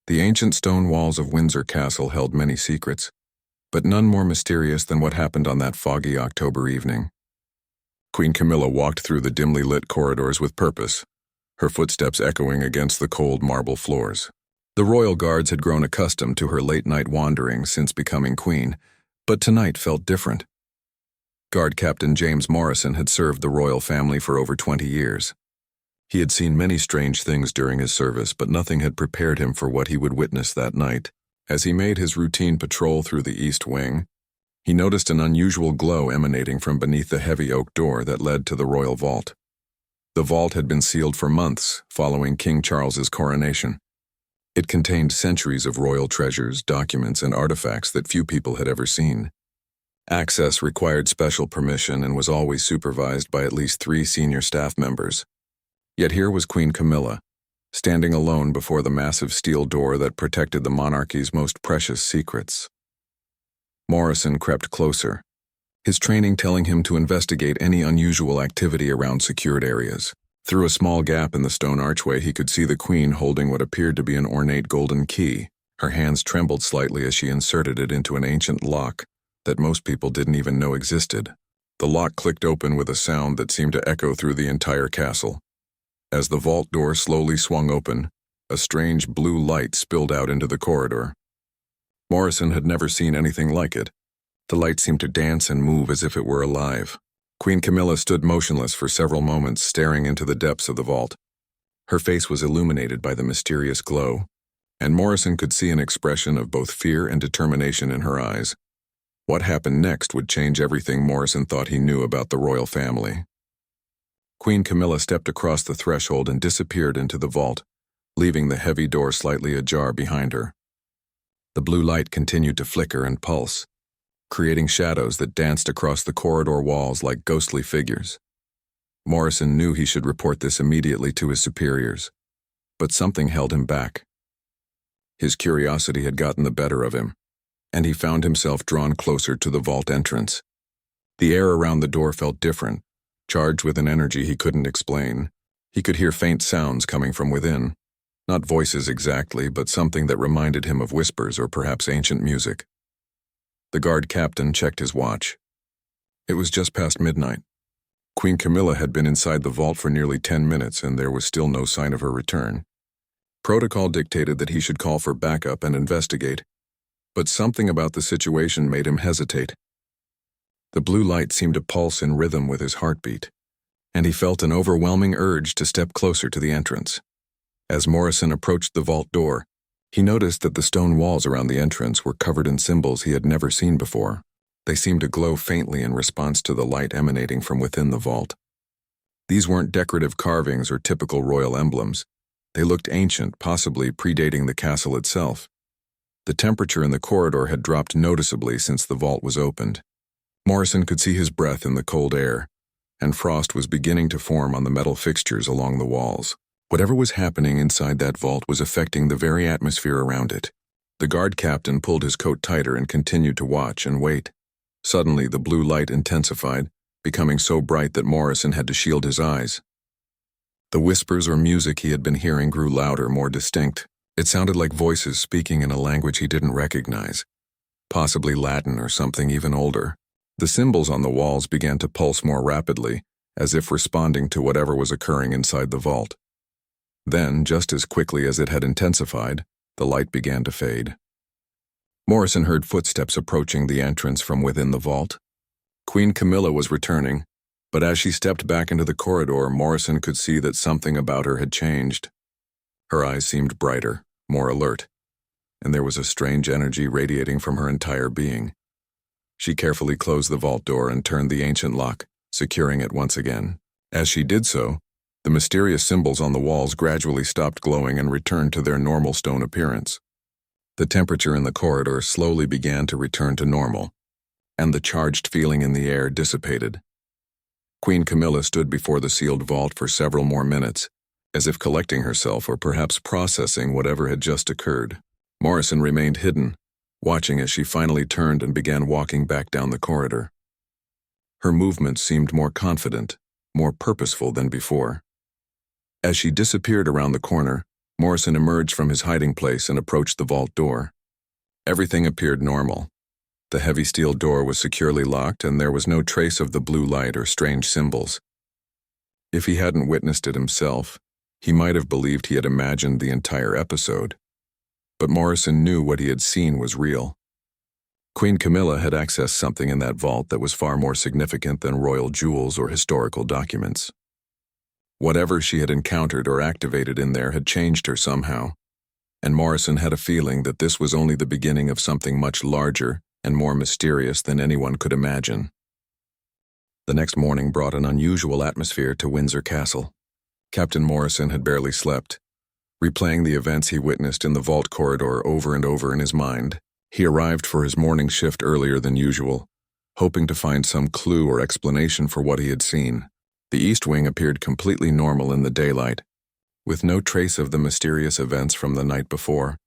The ancient stone walls of Windsor Castle held many secrets, but none more mysterious than what happened on that foggy October evening. Queen Camilla walked through the dimly lit corridors with purpose, her footsteps echoing against the cold marble floors. The royal guards had grown accustomed to her late-night wanderings since becoming queen, but tonight felt different. Guard Captain James Morrison had served the royal family for over 20 years. He had seen many strange things during his service, but nothing had prepared him for what he would witness that night. As he made his routine patrol through the East Wing, he noticed an unusual glow emanating from beneath the heavy oak door that led to the royal vault. The vault had been sealed for months following King Charles's coronation. It contained centuries of royal treasures, documents, and artifacts that few people had ever seen. Access required special permission and was always supervised by at least 3 senior staff members. Yet here was Queen Camilla, standing alone before the massive steel door that protected the monarchy's most precious secrets. Morrison crept closer, his training telling him to investigate any unusual activity around secured areas. Through a small gap in the stone archway, he could see the queen holding what appeared to be an ornate golden key. Her hands trembled slightly as she inserted it into an ancient lock that most people didn't even know existed. The lock clicked open with a sound that seemed to echo through the entire castle. As the vault door slowly swung open, a strange blue light spilled out into the corridor. Morrison had never seen anything like it. The light seemed to dance and move as if it were alive. Queen Camilla stood motionless for several moments, staring into the depths of the vault. Her face was illuminated by the mysterious glow, and Morrison could see an expression of both fear and determination in her eyes. What happened next would change everything Morrison thought he knew about the royal family. Queen Camilla stepped across the threshold and disappeared into the vault, leaving the heavy door slightly ajar behind her. The blue light continued to flicker and pulse, creating shadows that danced across the corridor walls like ghostly figures. Morrison knew he should report this immediately to his superiors, but something held him back. His curiosity had gotten the better of him, and he found himself drawn closer to the vault entrance. The air around the door felt different, charged with an energy he couldn't explain. He could hear faint sounds coming from within, not voices exactly, but something that reminded him of whispers or perhaps ancient music. The guard captain checked his watch. It was just past midnight. Queen Camilla had been inside the vault for nearly 10 minutes, and there was still no sign of her return. Protocol dictated that he should call for backup and investigate, but something about the situation made him hesitate. The blue light seemed to pulse in rhythm with his heartbeat, and he felt an overwhelming urge to step closer to the entrance. As Morrison approached the vault door, he noticed that the stone walls around the entrance were covered in symbols he had never seen before. They seemed to glow faintly in response to the light emanating from within the vault. These weren't decorative carvings or typical royal emblems. They looked ancient, possibly predating the castle itself. The temperature in the corridor had dropped noticeably since the vault was opened. Morrison could see his breath in the cold air, and frost was beginning to form on the metal fixtures along the walls. Whatever was happening inside that vault was affecting the very atmosphere around it. The guard captain pulled his coat tighter and continued to watch and wait. Suddenly, the blue light intensified, becoming so bright that Morrison had to shield his eyes. The whispers or music he had been hearing grew louder, more distinct. It sounded like voices speaking in a language he didn't recognize, possibly Latin or something even older. The symbols on the walls began to pulse more rapidly, as if responding to whatever was occurring inside the vault. Then, just as quickly as it had intensified, the light began to fade. Morrison heard footsteps approaching the entrance from within the vault. Queen Camilla was returning, but as she stepped back into the corridor, Morrison could see that something about her had changed. Her eyes seemed brighter, more alert, and there was a strange energy radiating from her entire being. She carefully closed the vault door and turned the ancient lock, securing it once again. As she did so, the mysterious symbols on the walls gradually stopped glowing and returned to their normal stone appearance. The temperature in the corridor slowly began to return to normal, and the charged feeling in the air dissipated. Queen Camilla stood before the sealed vault for several more minutes, as if collecting herself or perhaps processing whatever had just occurred. Morrison remained hidden, watching as she finally turned and began walking back down the corridor. Her movements seemed more confident, more purposeful than before. As she disappeared around the corner, Morrison emerged from his hiding place and approached the vault door. Everything appeared normal. The heavy steel door was securely locked, and there was no trace of the blue light or strange symbols. If he hadn't witnessed it himself, he might have believed he had imagined the entire episode. But Morrison knew what he had seen was real. Queen Camilla had accessed something in that vault that was far more significant than royal jewels or historical documents. Whatever she had encountered or activated in there had changed her somehow, and Morrison had a feeling that this was only the beginning of something much larger and more mysterious than anyone could imagine. The next morning brought an unusual atmosphere to Windsor Castle. Captain Morrison had barely slept, replaying the events he witnessed in the vault corridor over and over in his mind. He arrived for his morning shift earlier than usual, hoping to find some clue or explanation for what he had seen. The East Wing appeared completely normal in the daylight, with no trace of the mysterious events from the night before.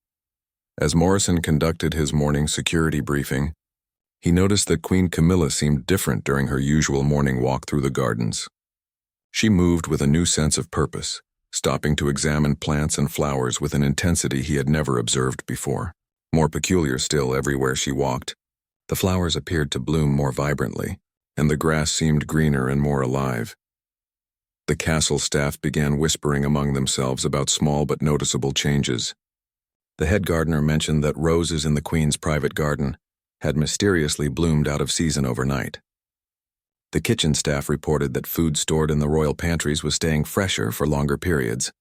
As Morrison conducted his morning security briefing, he noticed that Queen Camilla seemed different during her usual morning walk through the gardens. She moved with a new sense of purpose, stopping to examine plants and flowers with an intensity he had never observed before. More peculiar still, everywhere she walked, the flowers appeared to bloom more vibrantly, and the grass seemed greener and more alive. The castle staff began whispering among themselves about small but noticeable changes. The head gardener mentioned that roses in the Queen's private garden had mysteriously bloomed out of season overnight. The kitchen staff reported that food stored in the royal pantries was staying fresher for longer periods.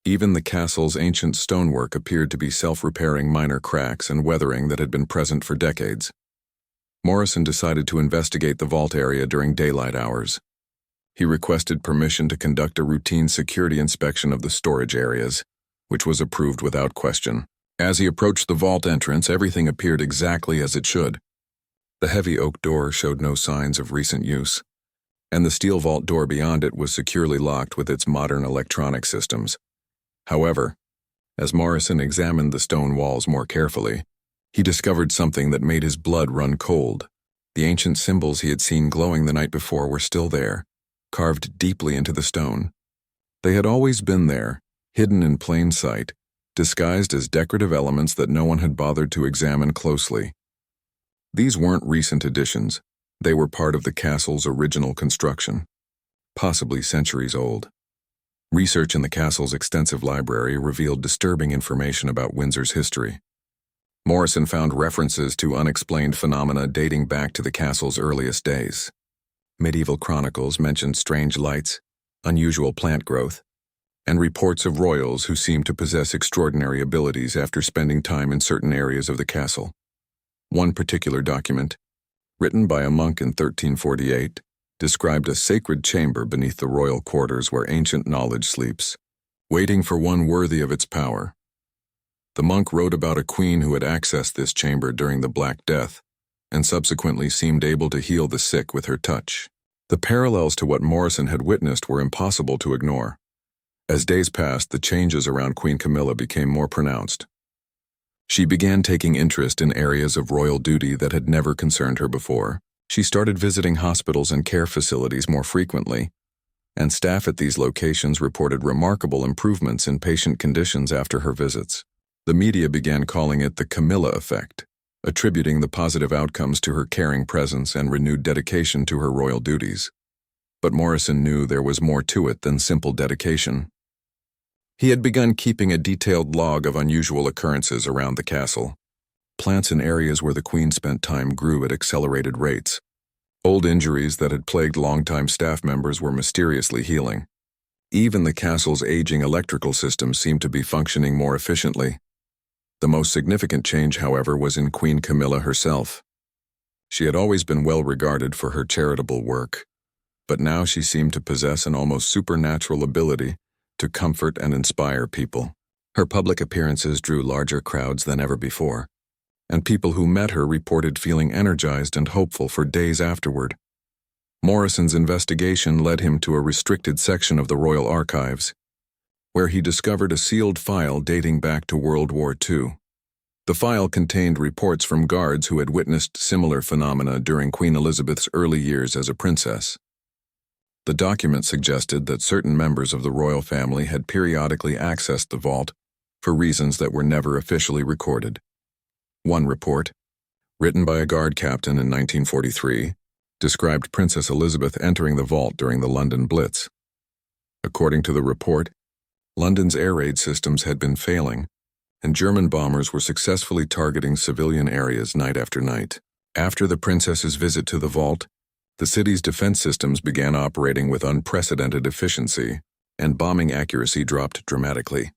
Even the castle's ancient stonework appeared to be self-repairing minor cracks and weathering that had been present for decades. Morrison decided to investigate the vault area during daylight hours. He requested permission to conduct a routine security inspection of the storage areas, which was approved without question. As he approached the vault entrance, everything appeared exactly as it should. The heavy oak door showed no signs of recent use, and the steel vault door beyond it was securely locked with its modern electronic systems. However, as Morrison examined the stone walls more carefully, he discovered something that made his blood run cold. The ancient symbols he had seen glowing the night before were still there, carved deeply into the stone. They had always been there, hidden in plain sight, disguised as decorative elements that no one had bothered to examine closely. These weren't recent additions. They were part of the castle's original construction, possibly centuries old. Research in the castle's extensive library revealed disturbing information about Windsor's history. Morrison found references to unexplained phenomena dating back to the castle's earliest days. Medieval chronicles mentioned strange lights, unusual plant growth, and reports of royals who seemed to possess extraordinary abilities after spending time in certain areas of the castle. One particular document, written by a monk in 1348, described a sacred chamber beneath the royal quarters where ancient knowledge sleeps, waiting for one worthy of its power. The monk wrote about a queen who had accessed this chamber during the Black Death, and subsequently seemed able to heal the sick with her touch. The parallels to what Morrison had witnessed were impossible to ignore. As days passed, the changes around Queen Camilla became more pronounced. She began taking interest in areas of royal duty that had never concerned her before. She started visiting hospitals and care facilities more frequently, and staff at these locations reported remarkable improvements in patient conditions after her visits. The media began calling it the Camilla effect, attributing the positive outcomes to her caring presence and renewed dedication to her royal duties. But Morrison knew there was more to it than simple dedication. He had begun keeping a detailed log of unusual occurrences around the castle. Plants in areas where the Queen spent time grew at accelerated rates. Old injuries that had plagued longtime staff members were mysteriously healing. Even the castle's aging electrical system seemed to be functioning more efficiently. The most significant change, however, was in Queen Camilla herself. She had always been well regarded for her charitable work, but now she seemed to possess an almost supernatural ability to comfort and inspire people. Her public appearances drew larger crowds than ever before, and people who met her reported feeling energized and hopeful for days afterward. Morrison's investigation led him to a restricted section of the Royal Archives, where he discovered a sealed file dating back to World War II. The file contained reports from guards who had witnessed similar phenomena during Queen Elizabeth's early years as a princess. The document suggested that certain members of the royal family had periodically accessed the vault for reasons that were never officially recorded. One report, written by a guard captain in 1943, described Princess Elizabeth entering the vault during the London Blitz. According to the report, London's air raid systems had been failing, and German bombers were successfully targeting civilian areas night after night. After the princess's visit to the vault, the city's defense systems began operating with unprecedented efficiency, and bombing accuracy dropped dramatically.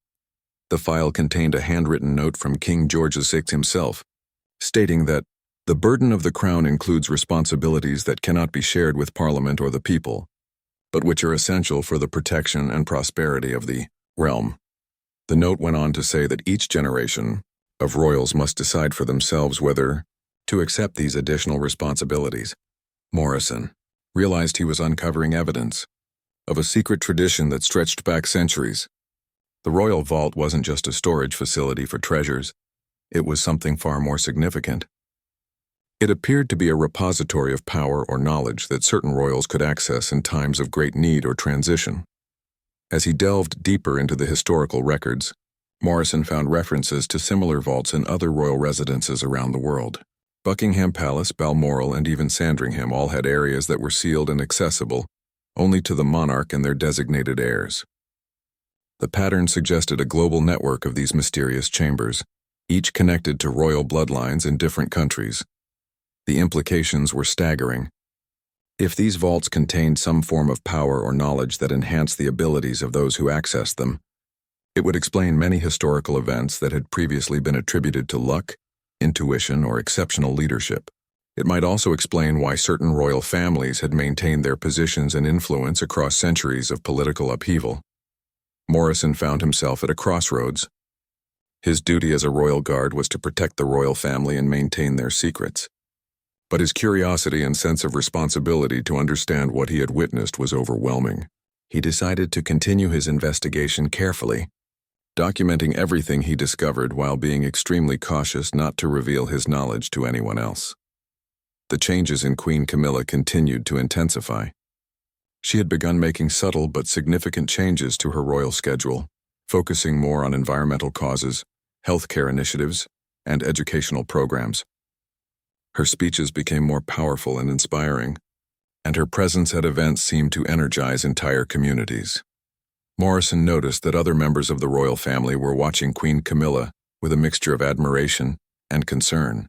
The file contained a handwritten note from King George VI himself, stating that the burden of the crown includes responsibilities that cannot be shared with Parliament or the people, but which are essential for the protection and prosperity of the realm. The note went on to say that each generation of royals must decide for themselves whether to accept these additional responsibilities. Morrison realized he was uncovering evidence of a secret tradition that stretched back centuries. The royal vault wasn't just a storage facility for treasures, it was something far more significant. It appeared to be a repository of power or knowledge that certain royals could access in times of great need or transition. As he delved deeper into the historical records, Morrison found references to similar vaults in other royal residences around the world. Buckingham Palace, Balmoral, and even Sandringham all had areas that were sealed and accessible only to the monarch and their designated heirs. The pattern suggested a global network of these mysterious chambers, each connected to royal bloodlines in different countries. The implications were staggering. If these vaults contained some form of power or knowledge that enhanced the abilities of those who accessed them, it would explain many historical events that had previously been attributed to luck, intuition, or exceptional leadership. It might also explain why certain royal families had maintained their positions and influence across centuries of political upheaval. Morrison found himself at a crossroads. His duty as a royal guard was to protect the royal family and maintain their secrets. But his curiosity and sense of responsibility to understand what he had witnessed was overwhelming. He decided to continue his investigation carefully, documenting everything he discovered while being extremely cautious not to reveal his knowledge to anyone else. The changes in Queen Camilla continued to intensify. She had begun making subtle but significant changes to her royal schedule, focusing more on environmental causes, healthcare initiatives, and educational programs. Her speeches became more powerful and inspiring, and her presence at events seemed to energize entire communities. Morrison noticed that other members of the royal family were watching Queen Camilla with a mixture of admiration and concern.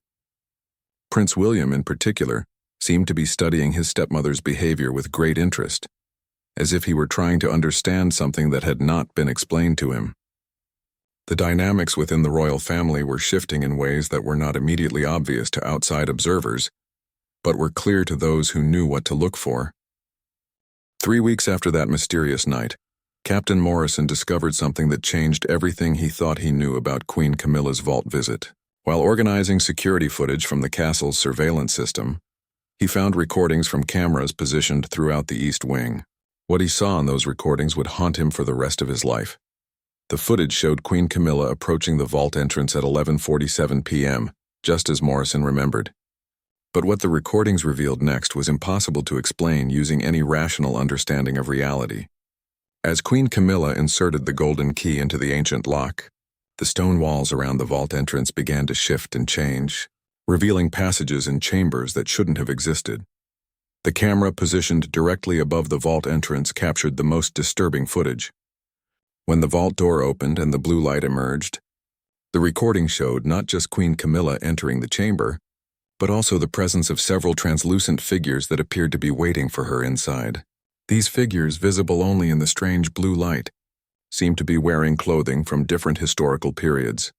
Prince William, in particular, seemed to be studying his stepmother's behavior with great interest, as if he were trying to understand something that had not been explained to him. The dynamics within the royal family were shifting in ways that were not immediately obvious to outside observers, but were clear to those who knew what to look for. 3 weeks after that mysterious night, Captain Morrison discovered something that changed everything he thought he knew about Queen Camilla's vault visit. While organizing security footage from the castle's surveillance system, he found recordings from cameras positioned throughout the East Wing. What he saw in those recordings would haunt him for the rest of his life. The footage showed Queen Camilla approaching the vault entrance at 11:47 p.m., just as Morrison remembered. But what the recordings revealed next was impossible to explain using any rational understanding of reality. As Queen Camilla inserted the golden key into the ancient lock, the stone walls around the vault entrance began to shift and change, revealing passages and chambers that shouldn't have existed. The camera positioned directly above the vault entrance captured the most disturbing footage. When the vault door opened and the blue light emerged, the recording showed not just Queen Camilla entering the chamber, but also the presence of several translucent figures that appeared to be waiting for her inside. These figures, visible only in the strange blue light, seemed to be wearing clothing from different historical periods.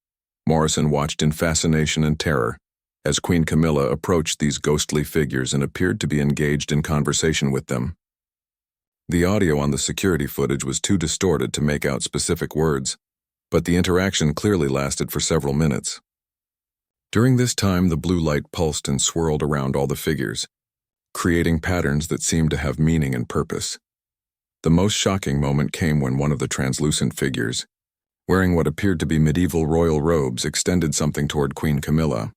Morrison watched in fascination and terror as Queen Camilla approached these ghostly figures and appeared to be engaged in conversation with them. The audio on the security footage was too distorted to make out specific words, but the interaction clearly lasted for several minutes. During this time, the blue light pulsed and swirled around all the figures, creating patterns that seemed to have meaning and purpose. The most shocking moment came when one of the translucent figures, wearing what appeared to be medieval royal robes, extended something toward Queen Camilla.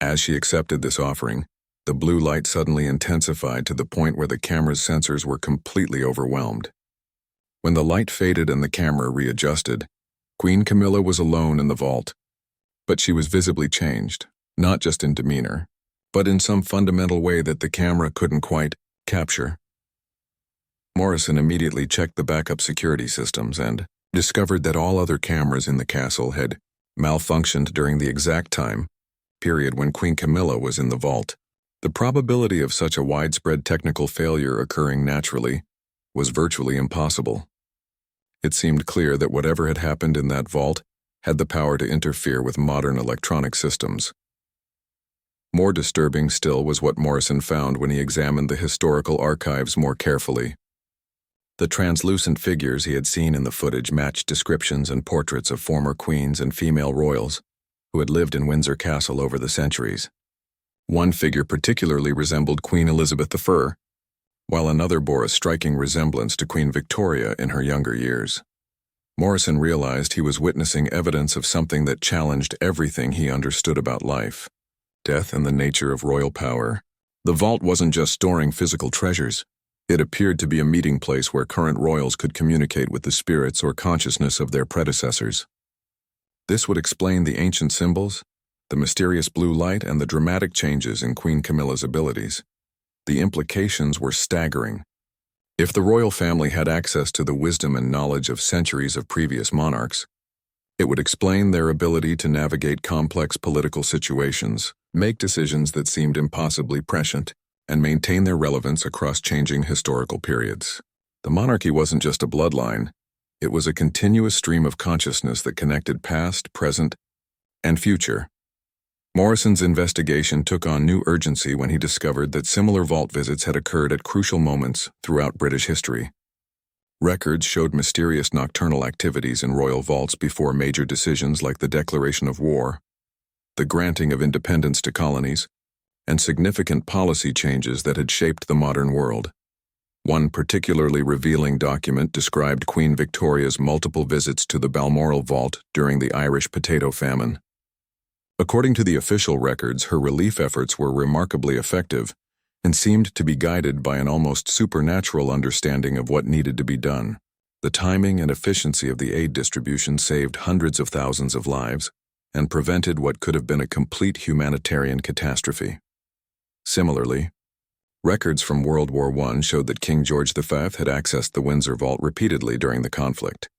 As she accepted this offering, the blue light suddenly intensified to the point where the camera's sensors were completely overwhelmed. When the light faded and the camera readjusted, Queen Camilla was alone in the vault, but she was visibly changed, not just in demeanor, but in some fundamental way that the camera couldn't quite capture. Morrison immediately checked the backup security systems and discovered that all other cameras in the castle had malfunctioned during the exact time period when Queen Camilla was in the vault. The probability of such a widespread technical failure occurring naturally was virtually impossible. It seemed clear that whatever had happened in that vault had the power to interfere with modern electronic systems. More disturbing still was what Morrison found when he examined the historical archives more carefully. The translucent figures he had seen in the footage matched descriptions and portraits of former queens and female royals who had lived in Windsor Castle over the centuries. One figure particularly resembled Queen Elizabeth I, while another bore a striking resemblance to Queen Victoria in her younger years. Morrison realized he was witnessing evidence of something that challenged everything he understood about life, death, and the nature of royal power. The vault wasn't just storing physical treasures. It appeared to be a meeting place where current royals could communicate with the spirits or consciousness of their predecessors. This would explain the ancient symbols, the mysterious blue light, and the dramatic changes in Queen Camilla's abilities. The implications were staggering. If the royal family had access to the wisdom and knowledge of centuries of previous monarchs, it would explain their ability to navigate complex political situations, make decisions that seemed impossibly prescient, and maintain their relevance across changing historical periods. The monarchy wasn't just a bloodline. It was a continuous stream of consciousness that connected past, present, and future. Morrison's investigation took on new urgency when he discovered that similar vault visits had occurred at crucial moments throughout British history. Records showed mysterious nocturnal activities in royal vaults before major decisions like the declaration of war, the granting of independence to colonies, and significant policy changes that had shaped the modern world. One particularly revealing document described Queen Victoria's multiple visits to the Balmoral Vault during the Irish potato famine. According to the official records, her relief efforts were remarkably effective and seemed to be guided by an almost supernatural understanding of what needed to be done. The timing and efficiency of the aid distribution saved hundreds of thousands of lives and prevented what could have been a complete humanitarian catastrophe. Similarly, records from World War I showed that King George V had accessed the Windsor Vault repeatedly during the conflict.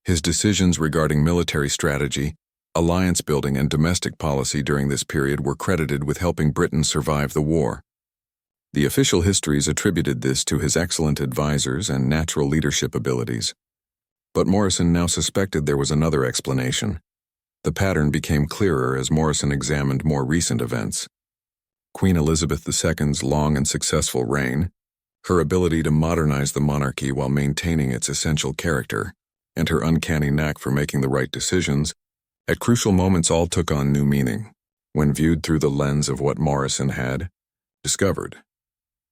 His decisions regarding military strategy, alliance building, and domestic policy during this period were credited with helping Britain survive the war. The official histories attributed this to his excellent advisors and natural leadership abilities. But Morrison now suspected there was another explanation. The pattern became clearer as Morrison examined more recent events. Queen Elizabeth II's long and successful reign, her ability to modernize the monarchy while maintaining its essential character, and her uncanny knack for making the right decisions, at crucial moments all took on new meaning, when viewed through the lens of what Morrison had discovered.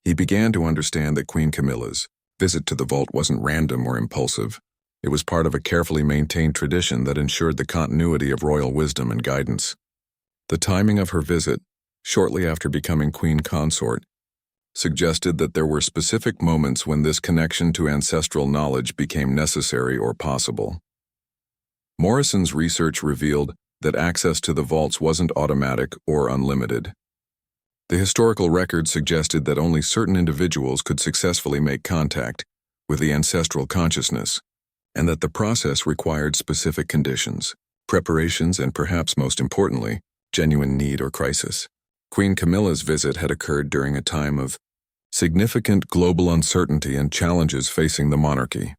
He began to understand that Queen Camilla's visit to the vault wasn't random or impulsive. It was part of a carefully maintained tradition that ensured the continuity of royal wisdom and guidance. The timing of her visit, shortly after becoming queen consort, suggested that there were specific moments when this connection to ancestral knowledge became necessary or possible. Morrison's research revealed that access to the vaults wasn't automatic or unlimited. The historical record suggested that only certain individuals could successfully make contact with the ancestral consciousness, and that the process required specific conditions, preparations, and perhaps most importantly, genuine need or crisis. Queen Camilla's visit had occurred during a time of significant global uncertainty and challenges facing the monarchy.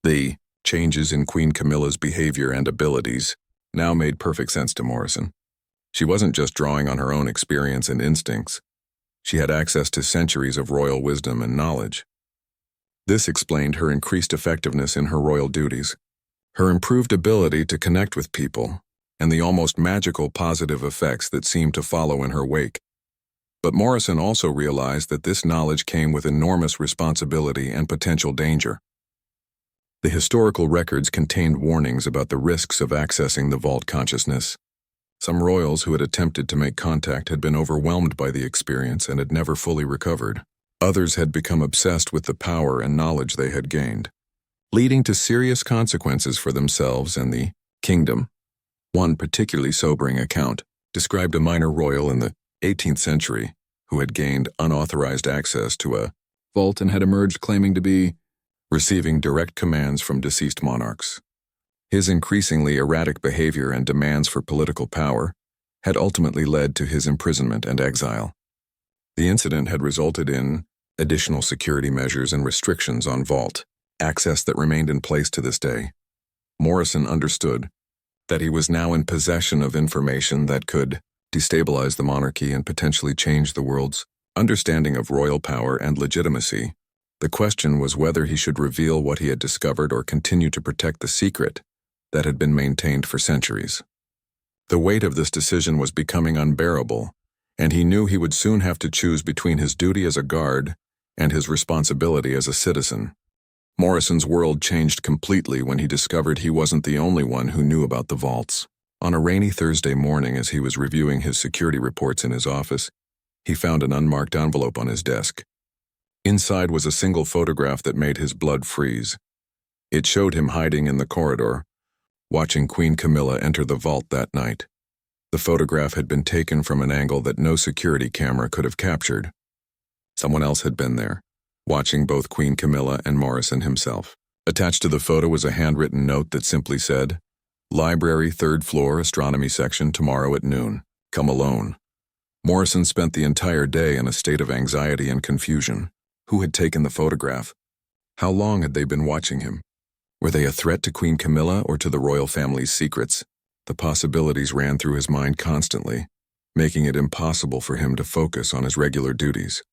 The changes in Queen Camilla's behavior and abilities now made perfect sense to Morrison. She wasn't just drawing on her own experience and instincts. She had access to centuries of royal wisdom and knowledge. This explained her increased effectiveness in her royal duties, her improved ability to connect with people, and the almost magical positive effects that seemed to follow in her wake. But Morrison also realized that this knowledge came with enormous responsibility and potential danger. The historical records contained warnings about the risks of accessing the vault consciousness. Some royals who had attempted to make contact had been overwhelmed by the experience and had never fully recovered. Others had become obsessed with the power and knowledge they had gained, leading to serious consequences for themselves and the kingdom. One particularly sobering account described a minor royal in the 18th century who had gained unauthorized access to a vault and had emerged claiming to be receiving direct commands from deceased monarchs. His increasingly erratic behavior and demands for political power had ultimately led to his imprisonment and exile. The incident had resulted in additional security measures and restrictions on vault access that remained in place to this day. Morrison understood that he was now in possession of information that could destabilize the monarchy and potentially change the world's understanding of royal power and legitimacy. The question was whether he should reveal what he had discovered or continue to protect the secret that had been maintained for centuries. The weight of this decision was becoming unbearable, and he knew he would soon have to choose between his duty as a guard and his responsibility as a citizen. Morrison's world changed completely when he discovered he wasn't the only one who knew about the vaults. On a rainy Thursday morning, as he was reviewing his security reports in his office, he found an unmarked envelope on his desk. Inside was a single photograph that made his blood freeze. It showed him hiding in the corridor, watching Queen Camilla enter the vault that night. The photograph had been taken from an angle that no security camera could have captured. Someone else had been there, watching both Queen Camilla and Morrison himself. Attached to the photo was a handwritten note that simply said, "Library, 3rd floor, astronomy section, tomorrow at noon. Come alone." Morrison spent the entire day in a state of anxiety and confusion. Who had taken the photograph? How long had they been watching him? Were they a threat to Queen Camilla or to the royal family's secrets? The possibilities ran through his mind constantly, making it impossible for him to focus on his regular duties.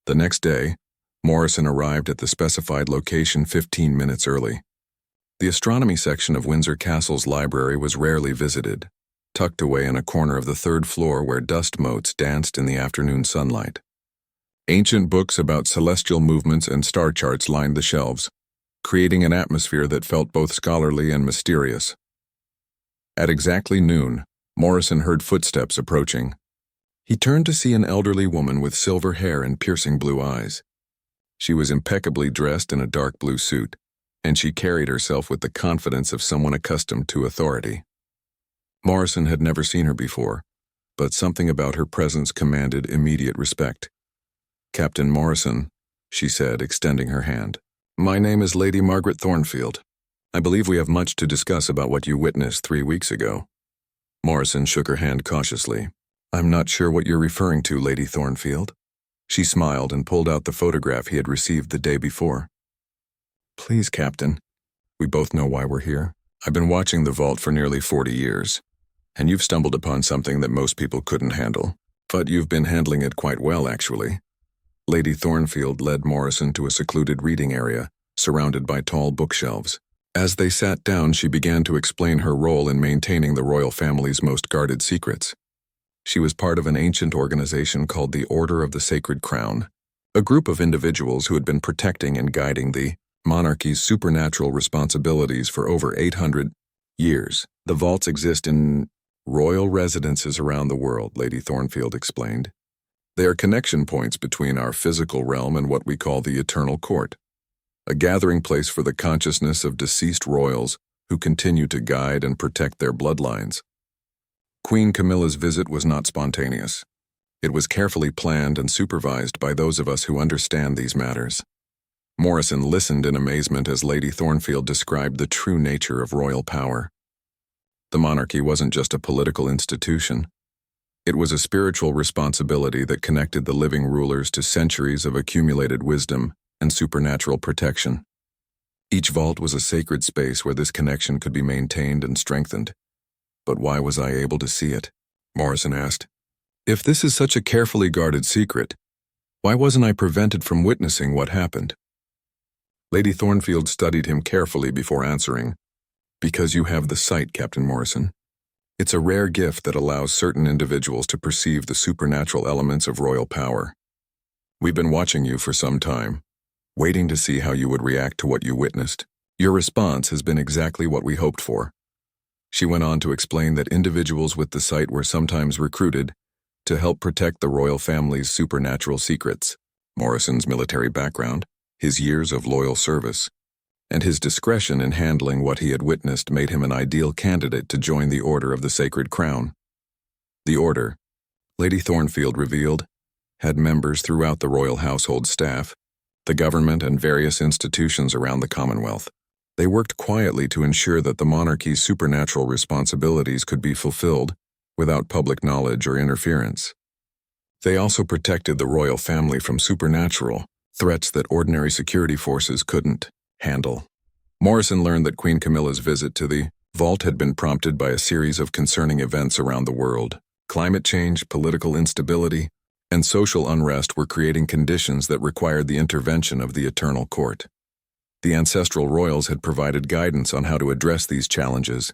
The next day, Morrison arrived at the specified location 15 minutes early. The astronomy section of Windsor Castle's library was rarely visited, tucked away in a corner of the 3rd floor where dust motes danced in the afternoon sunlight. Ancient books about celestial movements and star charts lined the shelves, creating an atmosphere that felt both scholarly and mysterious. At exactly noon, Morrison heard footsteps approaching. He turned to see an elderly woman with silver hair and piercing blue eyes. She was impeccably dressed in a dark blue suit, and she carried herself with the confidence of someone accustomed to authority. Morrison had never seen her before, but something about her presence commanded immediate respect. "Captain Morrison," she said, extending her hand. "My name is Lady Margaret Thornfield. I believe we have much to discuss about what you witnessed 3 weeks ago." Morrison shook her hand cautiously. "I'm not sure what you're referring to, Lady Thornfield." She smiled and pulled out the photograph he had received the day before. "Please, Captain. We both know why we're here. I've been watching the vault for nearly 40 years, and you've stumbled upon something that most people couldn't handle. But you've been handling it quite well, actually." Lady Thornfield led Morrison to a secluded reading area, surrounded by tall bookshelves. As they sat down, she began to explain her role in maintaining the royal family's most guarded secrets. She was part of an ancient organization called the Order of the Sacred Crown, a group of individuals who had been protecting and guiding the monarchy's supernatural responsibilities for over 800 years. "The vaults exist in royal residences around the world," Lady Thornfield explained. "They are connection points between our physical realm and what we call the Eternal Court, a gathering place for the consciousness of deceased royals who continue to guide and protect their bloodlines." Queen Camilla's visit was not spontaneous. It was carefully planned and supervised by those of us who understand these matters. Morrison listened in amazement as Lady Thornfield described the true nature of royal power. The monarchy wasn't just a political institution. It was a spiritual responsibility that connected the living rulers to centuries of accumulated wisdom and supernatural protection. Each vault was a sacred space where this connection could be maintained and strengthened. "But why was I able to see it?" Morrison asked. "If this is such a carefully guarded secret, why wasn't I prevented from witnessing what happened?" Lady Thornfield studied him carefully before answering. "Because you have the sight, Captain Morrison. It's a rare gift that allows certain individuals to perceive the supernatural elements of royal power. We've been watching you for some time, waiting to see how you would react to what you witnessed. Your response has been exactly what we hoped for." She went on to explain that individuals with the sight were sometimes recruited to help protect the royal family's supernatural secrets. Morrison's military background his years of loyal service, and his discretion in handling what he had witnessed made him an ideal candidate to join the Order of the Sacred Crown. The Order, Lady Thornfield revealed, had members throughout the royal household staff, the government, and various institutions around the Commonwealth. They worked quietly to ensure that the monarchy's supernatural responsibilities could be fulfilled without public knowledge or interference. They also protected the royal family from supernatural threats that ordinary security forces couldn't handle. Morrison learned that Queen Camilla's visit to the vault had been prompted by a series of concerning events around the world. Climate change, political instability, and social unrest were creating conditions that required the intervention of the Eternal Court. The ancestral royals had provided guidance on how to address these challenges,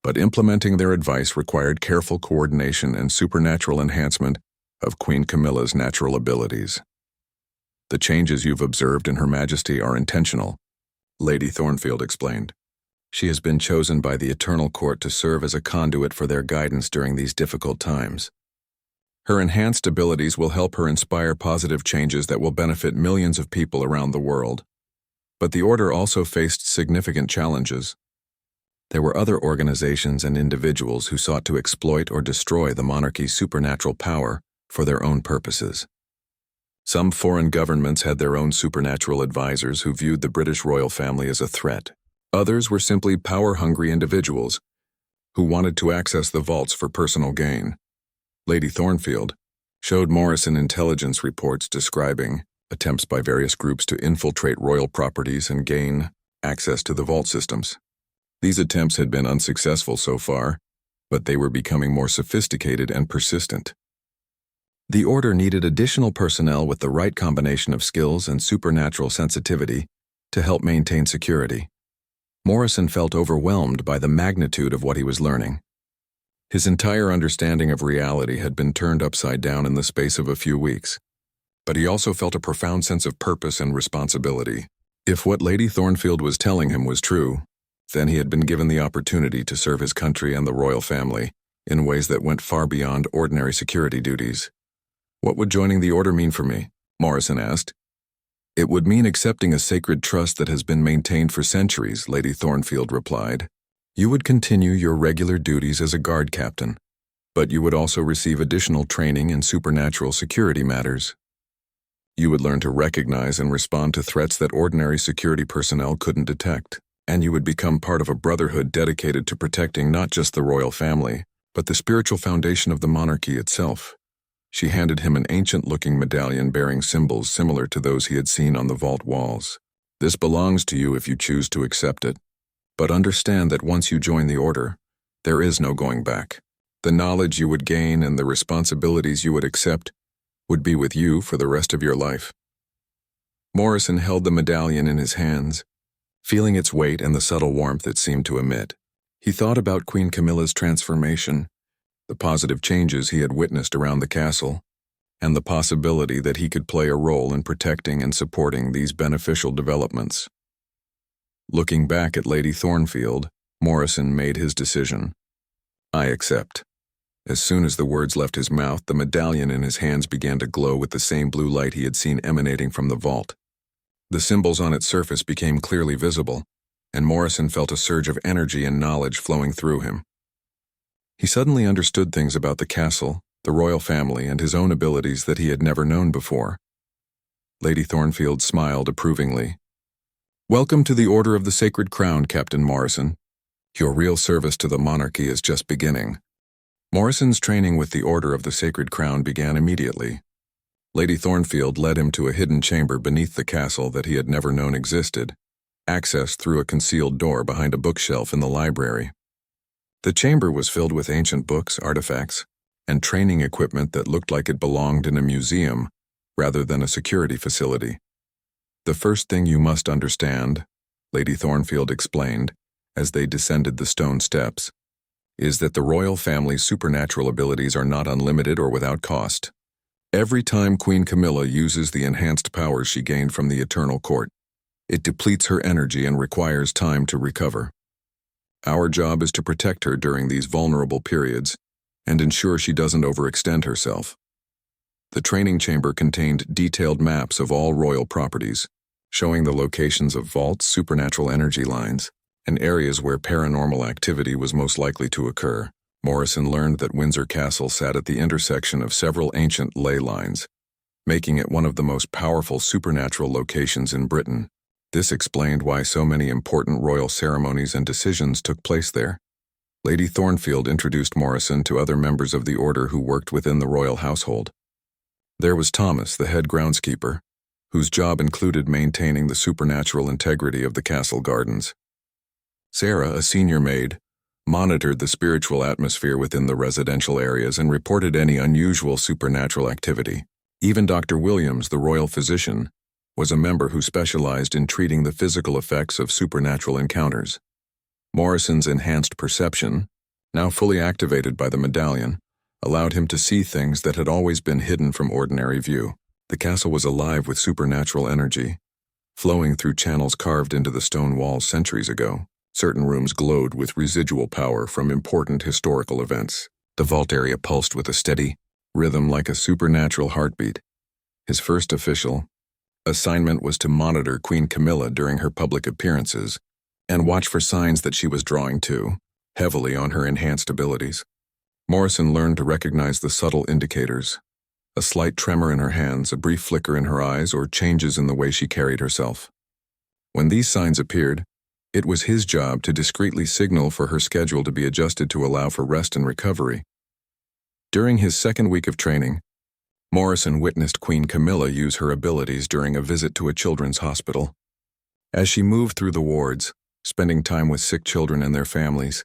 but implementing their advice required careful coordination and supernatural enhancement of Queen Camilla's natural abilities. "The changes you've observed in Her Majesty are intentional," Lady Thornfield explained. "She has been chosen by the Eternal Court to serve as a conduit for their guidance during these difficult times. Her enhanced abilities will help her inspire positive changes that will benefit millions of people around the world." But the Order also faced significant challenges. There were other organizations and individuals who sought to exploit or destroy the monarchy's supernatural power for their own purposes. Some foreign governments had their own supernatural advisors who viewed the British royal family as a threat. Others were simply power-hungry individuals who wanted to access the vaults for personal gain. Lady Thornfield showed Morrison intelligence reports describing attempts by various groups to infiltrate royal properties and gain access to the vault systems. These attempts had been unsuccessful so far, but they were becoming more sophisticated and persistent. The Order needed additional personnel with the right combination of skills and supernatural sensitivity to help maintain security. Morrison felt overwhelmed by the magnitude of what he was learning. His entire understanding of reality had been turned upside down in the space of a few weeks. But he also felt a profound sense of purpose and responsibility. If what Lady Thornfield was telling him was true, then he had been given the opportunity to serve his country and the royal family in ways that went far beyond ordinary security duties. "What would joining the Order mean for me?" Morrison asked. "It would mean accepting a sacred trust that has been maintained for centuries," Lady Thornfield replied. "You would continue your regular duties as a guard captain, but you would also receive additional training in supernatural security matters. You would learn to recognize and respond to threats that ordinary security personnel couldn't detect, and you would become part of a brotherhood dedicated to protecting not just the royal family, but the spiritual foundation of the monarchy itself." She handed him an ancient-looking medallion bearing symbols similar to those he had seen on the vault walls. "This belongs to you if you choose to accept it, but understand that once you join the Order, there is no going back. The knowledge you would gain and the responsibilities you would accept would be with you for the rest of your life." Morrison held the medallion in his hands, feeling its weight and the subtle warmth it seemed to emit. He thought about Queen Camilla's transformation, the positive changes he had witnessed around the castle, and the possibility that he could play a role in protecting and supporting these beneficial developments. Looking back at Lady Thornfield, Morrison made his decision. "I accept." As soon as the words left his mouth, the medallion in his hands began to glow with the same blue light he had seen emanating from the vault. The symbols on its surface became clearly visible, and Morrison felt a surge of energy and knowledge flowing through him. He suddenly understood things about the castle, the royal family, and his own abilities that he had never known before. Lady Thornfield smiled approvingly. "Welcome to the Order of the Sacred Crown, Captain Morrison. Your real service to the monarchy is just beginning." Morrison's training with the Order of the Sacred Crown began immediately. Lady Thornfield led him to a hidden chamber beneath the castle that he had never known existed, accessed through a concealed door behind a bookshelf in the library. The chamber was filled with ancient books, artifacts, and training equipment that looked like it belonged in a museum rather than a security facility. "The first thing you must understand," Lady Thornfield explained as they descended the stone steps, "is that the royal family's supernatural abilities are not unlimited or without cost. Every time Queen Camilla uses the enhanced powers she gained from the Eternal Court, it depletes her energy and requires time to recover. Our job is to protect her during these vulnerable periods and ensure she doesn't overextend herself." The training chamber contained detailed maps of all royal properties, showing the locations of vaults, supernatural energy lines, and areas where paranormal activity was most likely to occur. Morrison learned that Windsor Castle sat at the intersection of several ancient ley lines, making it one of the most powerful supernatural locations in Britain. This explained why so many important royal ceremonies and decisions took place there. Lady Thornfield introduced Morrison to other members of the order who worked within the royal household. There was Thomas, the head groundskeeper, whose job included maintaining the supernatural integrity of the castle gardens. Sarah, a senior maid, monitored the spiritual atmosphere within the residential areas and reported any unusual supernatural activity. Even Dr. Williams, the royal physician, was a member who specialized in treating the physical effects of supernatural encounters. Morrison's enhanced perception, now fully activated by the medallion, allowed him to see things that had always been hidden from ordinary view. The castle was alive with supernatural energy, flowing through channels carved into the stone walls centuries ago. Certain rooms glowed with residual power from important historical events. The vault area pulsed with a steady rhythm like a supernatural heartbeat. His first official assignment was to monitor Queen Camilla during her public appearances and watch for signs that she was drawing too heavily on her enhanced abilities. Morrison learned to recognize the subtle indicators: a slight tremor in her hands, a brief flicker in her eyes, or changes in the way she carried herself. When these signs appeared, it was his job to discreetly signal for her schedule to be adjusted to allow for rest and recovery. During his second week of training, Morrison witnessed Queen Camilla use her abilities during a visit to a children's hospital. As she moved through the wards, spending time with sick children and their families,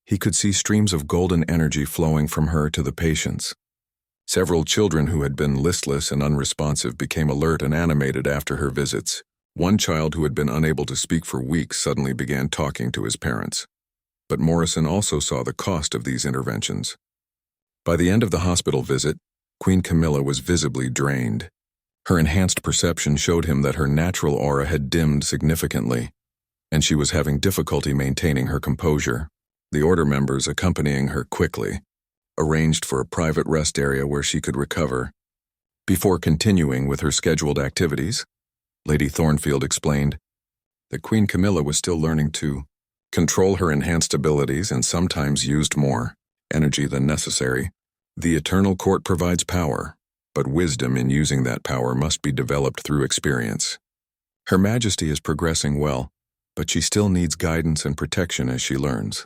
he could see streams of golden energy flowing from her to the patients. Several children who had been listless and unresponsive became alert and animated after her visits. One child who had been unable to speak for weeks suddenly began talking to his parents. But Morrison also saw the cost of these interventions. By the end of the hospital visit, Queen Camilla was visibly drained. Her enhanced perception showed him that her natural aura had dimmed significantly, and she was having difficulty maintaining her composure. The order members accompanying her quickly arranged for a private rest area where she could recover. Before continuing with her scheduled activities, Lady Thornfield explained that Queen Camilla was still learning to control her enhanced abilities and sometimes used more energy than necessary. The Eternal Court provides power, but wisdom in using that power must be developed through experience. Her Majesty is progressing well, but she still needs guidance and protection as she learns.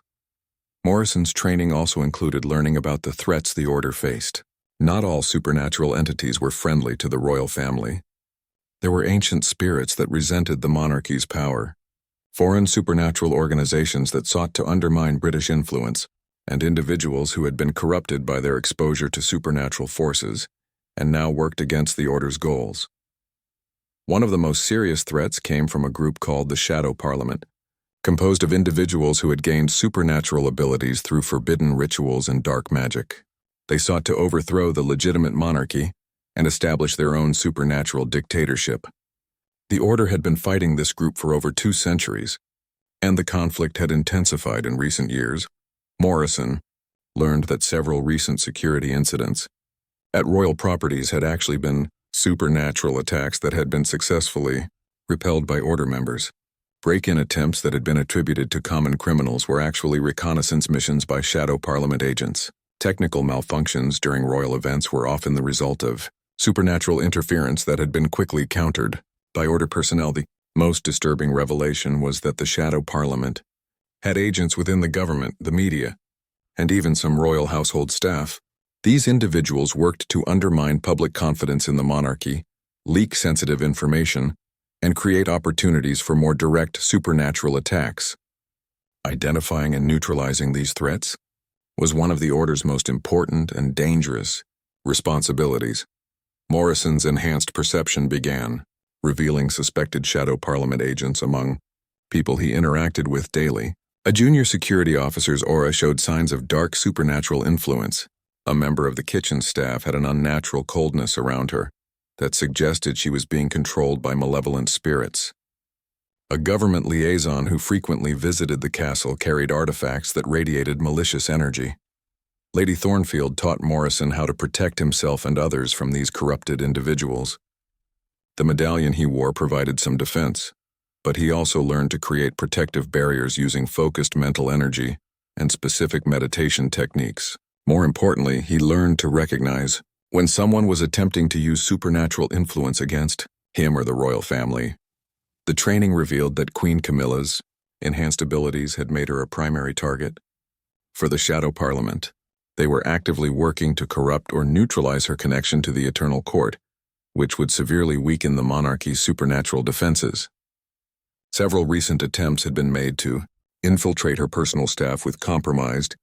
Morrison's training also included learning about the threats the order faced. Not all supernatural entities were friendly to the royal family. There were ancient spirits that resented the monarchy's power, foreign supernatural organizations that sought to undermine British influence, and individuals who had been corrupted by their exposure to supernatural forces and now worked against the order's goals. One of the most serious threats came from a group called the Shadow Parliament, composed of individuals who had gained supernatural abilities through forbidden rituals and dark magic. They sought to overthrow the legitimate monarchy and establish their own supernatural dictatorship. The order had been fighting this group for over 2 centuries, and the conflict had intensified in recent years. Morrison learned that several recent security incidents at royal properties had actually been supernatural attacks that had been successfully repelled by order members. Break-in attempts that had been attributed to common criminals were actually reconnaissance missions by Shadow Parliament agents. Technical malfunctions during royal events were often the result of supernatural interference that had been quickly countered by order personnel. The most disturbing revelation was that the Shadow Parliament had agents within the government, the media, and even some royal household staff. These individuals worked to undermine public confidence in the monarchy, leak sensitive information, and create opportunities for more direct supernatural attacks. Identifying and neutralizing these threats was one of the order's most important and dangerous responsibilities. Morrison's enhanced perception began, revealing suspected Shadow Parliament agents among people he interacted with daily. A junior security officer's aura showed signs of dark supernatural influence. A member of the kitchen staff had an unnatural coldness around her that suggested she was being controlled by malevolent spirits. A government liaison who frequently visited the castle carried artifacts that radiated malicious energy. Lady Thornfield taught Morrison how to protect himself and others from these corrupted individuals. The medallion he wore provided some defense, but he also learned to create protective barriers using focused mental energy and specific meditation techniques. More importantly, he learned to recognize when someone was attempting to use supernatural influence against him or the royal family. The training revealed that Queen Camilla's enhanced abilities had made her a primary target for the Shadow Parliament. They were actively working to corrupt or neutralize her connection to the Eternal Court, which would severely weaken the monarchy's supernatural defenses. Several recent attempts had been made to infiltrate her personal staff with compromised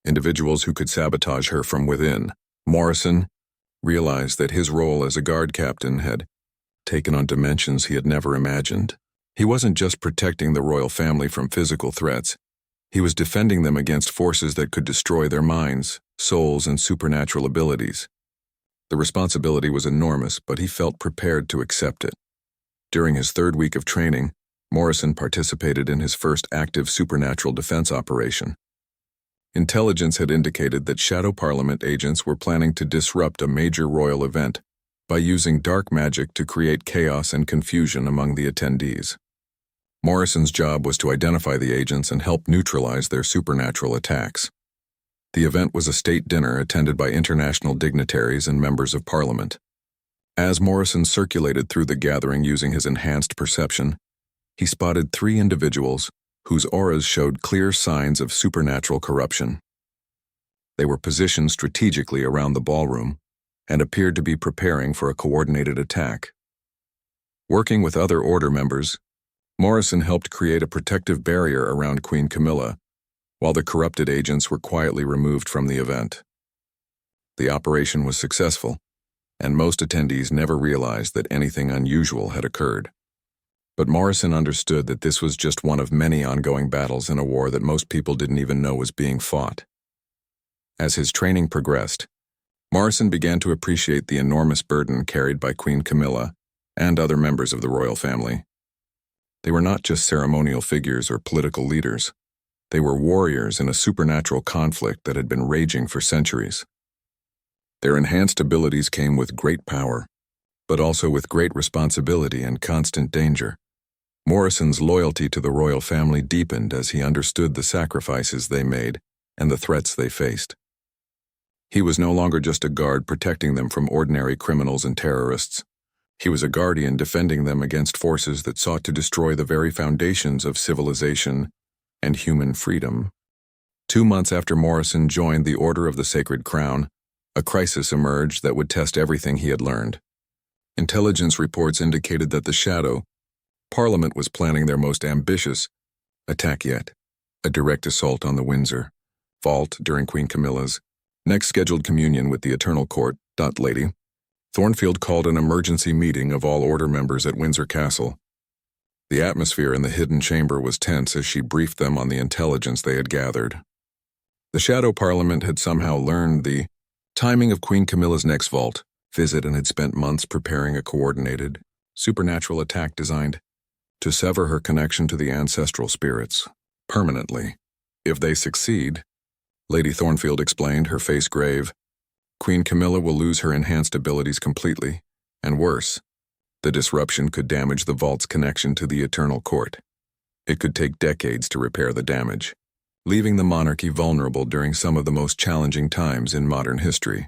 individuals who could sabotage her from within. Morrison realized that his role as a guard captain had taken on dimensions he had never imagined. He wasn't just protecting the royal family from physical threats. He was defending them against forces that could destroy their minds, souls, and supernatural abilities. The responsibility was enormous, but he felt prepared to accept it. During his third week of training, Morrison participated in his first active supernatural defense operation. Intelligence had indicated that Shadow Parliament agents were planning to disrupt a major royal event by using dark magic to create chaos and confusion among the attendees. Morrison's job was to identify the agents and help neutralize their supernatural attacks. The event was a state dinner attended by international dignitaries and members of Parliament. As Morrison circulated through the gathering using his enhanced perception, he spotted 3 individuals whose auras showed clear signs of supernatural corruption. They were positioned strategically around the ballroom and appeared to be preparing for a coordinated attack. Working with other order members, Morrison helped create a protective barrier around Queen Camilla, while the corrupted agents were quietly removed from the event. The operation was successful, and most attendees never realized that anything unusual had occurred. But Morrison understood that this was just one of many ongoing battles in a war that most people didn't even know was being fought. As his training progressed, Morrison began to appreciate the enormous burden carried by Queen Camilla and other members of the royal family. They were not just ceremonial figures or political leaders. They were warriors in a supernatural conflict that had been raging for centuries. Their enhanced abilities came with great power, but also with great responsibility and constant danger. Morrison's loyalty to the royal family deepened as he understood the sacrifices they made and the threats they faced. He was no longer just a guard protecting them from ordinary criminals and terrorists. He was a guardian defending them against forces that sought to destroy the very foundations of civilization and human freedom. 2 months after Morrison joined the Order of the Sacred Crown, a crisis emerged that would test everything he had learned. Intelligence reports indicated that the Shadow Parliament was planning their most ambitious attack yet, a direct assault on the Windsor vault during Queen Camilla's next scheduled communion with the Eternal Court. Lady Thornfield called an emergency meeting of all order members at Windsor Castle. The atmosphere in the hidden chamber was tense as she briefed them on the intelligence they had gathered. The Shadow Parliament had somehow learned the timing of Queen Camilla's next vault visit and had spent months preparing a coordinated, supernatural attack designed to sever her connection to the ancestral spirits permanently. If they succeed, Lady Thornfield explained, her face grave, Queen Camilla will lose her enhanced abilities completely, and worse, the disruption could damage the vault's connection to the Eternal Court. It could take decades to repair the damage, leaving the monarchy vulnerable during some of the most challenging times in modern history.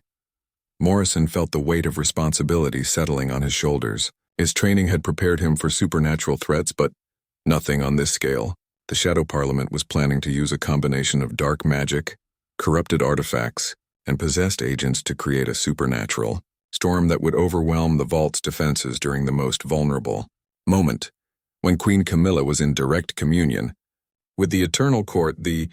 Morrison felt the weight of responsibility settling on his shoulders. His training had prepared him for supernatural threats, but nothing on this scale. The Shadow Parliament was planning to use a combination of dark magic, corrupted artifacts, and possessed agents to create a supernatural storm that would overwhelm the vault's defenses during the most vulnerable moment. When Queen Camilla was in direct communion with the Eternal Court, the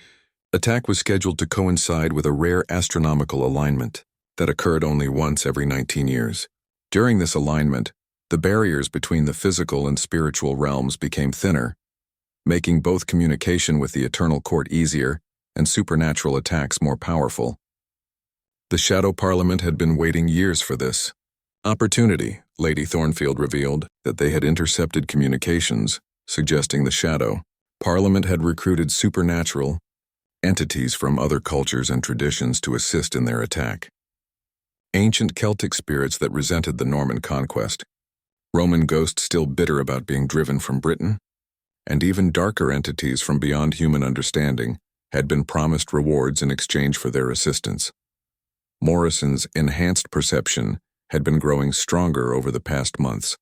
attack was scheduled to coincide with a rare astronomical alignment that occurred only once every 19 years. During this alignment, the barriers between the physical and spiritual realms became thinner, making both communication with the Eternal Court easier and supernatural attacks more powerful. The Shadow Parliament had been waiting years for this opportunity. Lady Thornfield revealed that they had intercepted communications, suggesting the Shadow Parliament had recruited supernatural entities from other cultures and traditions to assist in their attack. Ancient Celtic spirits that resented the Norman conquest, Roman ghosts still bitter about being driven from Britain, and even darker entities from beyond human understanding had been promised rewards in exchange for their assistance. Morrison's enhanced perception had been growing stronger over the past months,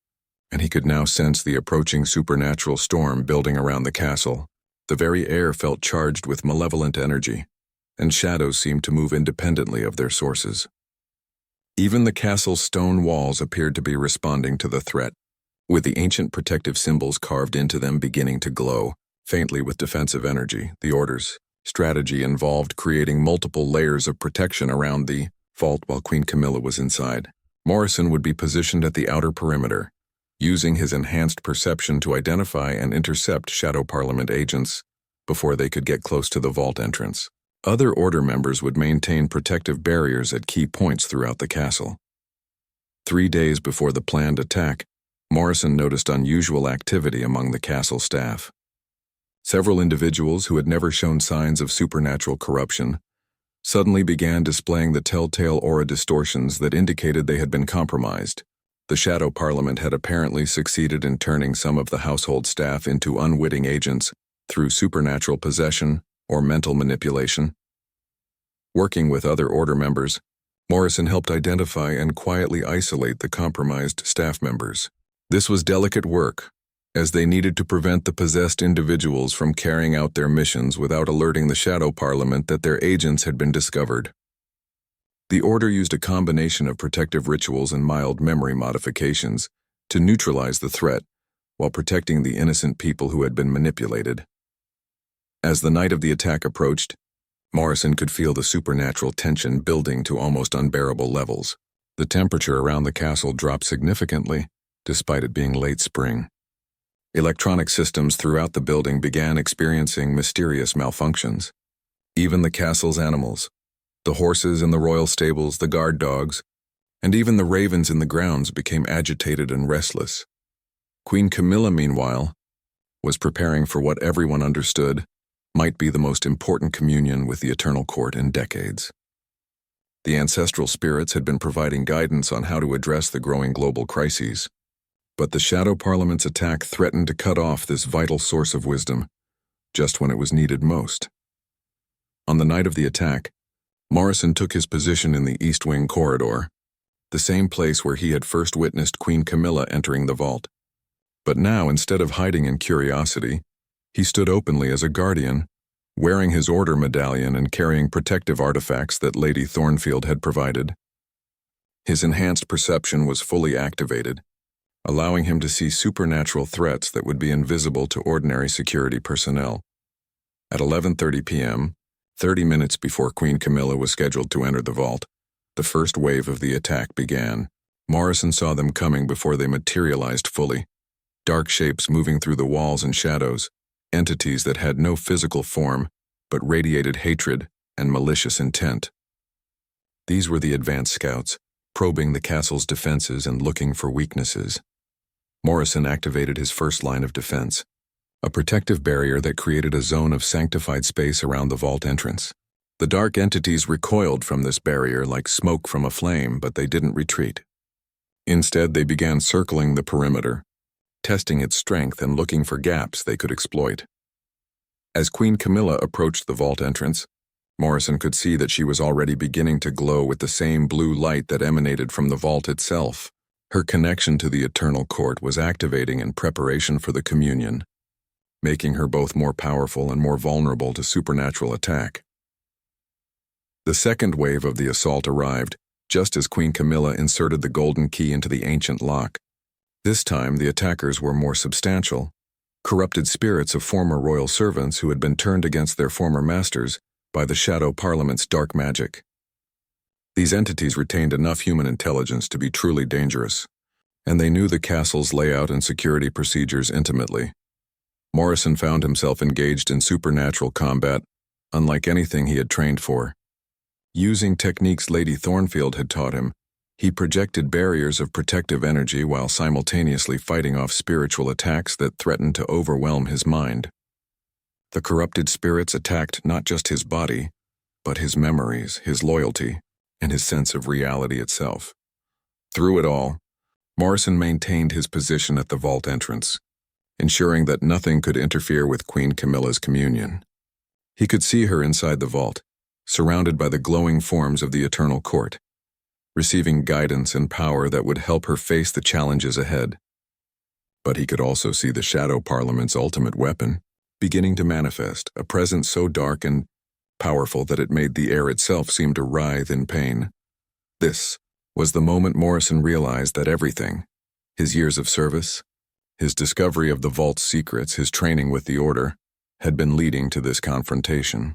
and he could now sense the approaching supernatural storm building around the castle. The very air felt charged with malevolent energy, and shadows seemed to move independently of their sources. Even the castle's stone walls appeared to be responding to the threat, with the ancient protective symbols carved into them beginning to glow, faintly with defensive energy. The order's strategy involved creating multiple layers of protection around the vault while Queen Camilla was inside. Morrison would be positioned at the outer perimeter, using his enhanced perception to identify and intercept Shadow Parliament agents before they could get close to the vault entrance. Other Order members would maintain protective barriers at key points throughout the castle. 3 days before the planned attack, Morrison noticed unusual activity among the castle staff. Several individuals who had never shown signs of supernatural corruption suddenly began displaying the telltale aura distortions that indicated they had been compromised. The Shadow Parliament had apparently succeeded in turning some of the household staff into unwitting agents through supernatural possession or mental manipulation. Working with other Order members, Morrison helped identify and quietly isolate the compromised staff members. This was delicate work, as they needed to prevent the possessed individuals from carrying out their missions without alerting the Shadow Parliament that their agents had been discovered. The Order used a combination of protective rituals and mild memory modifications to neutralize the threat while protecting the innocent people who had been manipulated. As the night of the attack approached, Morrison could feel the supernatural tension building to almost unbearable levels. The temperature around the castle dropped significantly, despite it being late spring. Electronic systems throughout the building began experiencing mysterious malfunctions. Even the castle's animals, the horses in the royal stables, the guard dogs, and even the ravens in the grounds became agitated and restless. Queen Camilla, meanwhile, was preparing for what everyone understood might be the most important communion with the Eternal Court in decades. The ancestral spirits had been providing guidance on how to address the growing global crises, but the Shadow Parliament's attack threatened to cut off this vital source of wisdom, just when it was needed most. On the night of the attack, Morrison took his position in the East Wing corridor, the same place where he had first witnessed Queen Camilla entering the vault. But now, instead of hiding in curiosity, he stood openly as a guardian, wearing his Order medallion and carrying protective artifacts that Lady Thornfield had provided. His enhanced perception was fully activated, allowing him to see supernatural threats that would be invisible to ordinary security personnel. At 11:30 p.m., 30 minutes before Queen Camilla was scheduled to enter the vault, the first wave of the attack began. Morrison saw them coming before they materialized fully. Dark shapes moving through the walls and shadows, entities that had no physical form, but radiated hatred and malicious intent. These were the advanced scouts, probing the castle's defenses and looking for weaknesses. Morrison activated his first line of defense, a protective barrier that created a zone of sanctified space around the vault entrance. The dark entities recoiled from this barrier like smoke from a flame, but they didn't retreat. Instead, they began circling the perimeter, testing its strength and looking for gaps they could exploit. As Queen Camilla approached the vault entrance, Morrison could see that she was already beginning to glow with the same blue light that emanated from the vault itself. Her connection to the Eternal Court was activating in preparation for the communion, making her both more powerful and more vulnerable to supernatural attack. The second wave of the assault arrived, just as Queen Camilla inserted the golden key into the ancient lock. This time, the attackers were more substantial, corrupted spirits of former royal servants who had been turned against their former masters by the Shadow Parliament's dark magic. These entities retained enough human intelligence to be truly dangerous, and they knew the castle's layout and security procedures intimately. Morrison found himself engaged in supernatural combat, unlike anything he had trained for. Using techniques Lady Thornfield had taught him, he projected barriers of protective energy while simultaneously fighting off spiritual attacks that threatened to overwhelm his mind. The corrupted spirits attacked not just his body, but his memories, his loyalty, and his sense of reality itself. Through it all, Morrison maintained his position at the vault entrance, ensuring that nothing could interfere with Queen Camilla's communion. He could see her inside the vault, surrounded by the glowing forms of the Eternal Court, receiving guidance and power that would help her face the challenges ahead. But he could also see the Shadow Parliament's ultimate weapon beginning to manifest, a presence so dark and powerful that it made the air itself seem to writhe in pain. This was the moment Morrison realized that everything, his years of service, his discovery of the vault's secrets, his training with the Order, had been leading to this confrontation.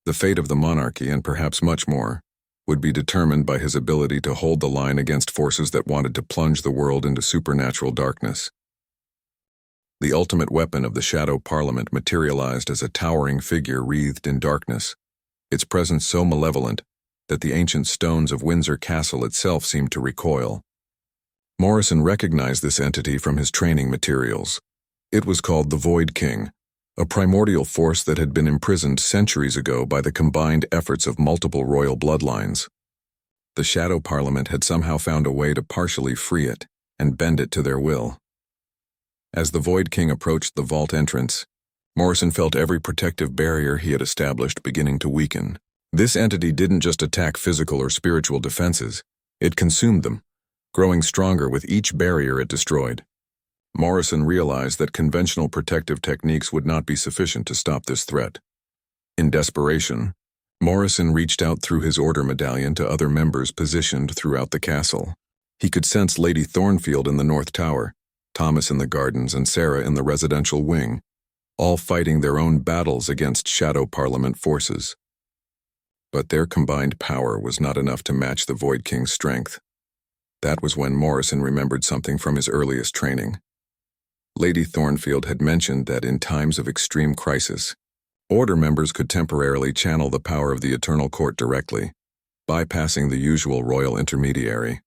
The fate of the monarchy, and perhaps much more, would be determined by his ability to hold the line against forces that wanted to plunge the world into supernatural darkness. The ultimate weapon of the Shadow Parliament materialized as a towering figure wreathed in darkness, its presence so malevolent that the ancient stones of Windsor Castle itself seemed to recoil. Morrison recognized this entity from his training materials. It was called the Void King, a primordial force that had been imprisoned centuries ago by the combined efforts of multiple royal bloodlines. The Shadow Parliament had somehow found a way to partially free it and bend it to their will. As the Void King approached the vault entrance, Morrison felt every protective barrier he had established beginning to weaken. This entity didn't just attack physical or spiritual defenses, it consumed them, growing stronger with each barrier it destroyed. Morrison realized that conventional protective techniques would not be sufficient to stop this threat. In desperation, Morrison reached out through his Order medallion to other members positioned throughout the castle. He could sense Lady Thornfield in the North Tower, Thomas in the gardens, and Sarah in the residential wing, all fighting their own battles against Shadow Parliament forces. But their combined power was not enough to match the Void King's strength. That was when Morrison remembered something from his earliest training. Lady Thornfield had mentioned that in times of extreme crisis, Order members could temporarily channel the power of the Eternal Court directly, bypassing the usual royal intermediary.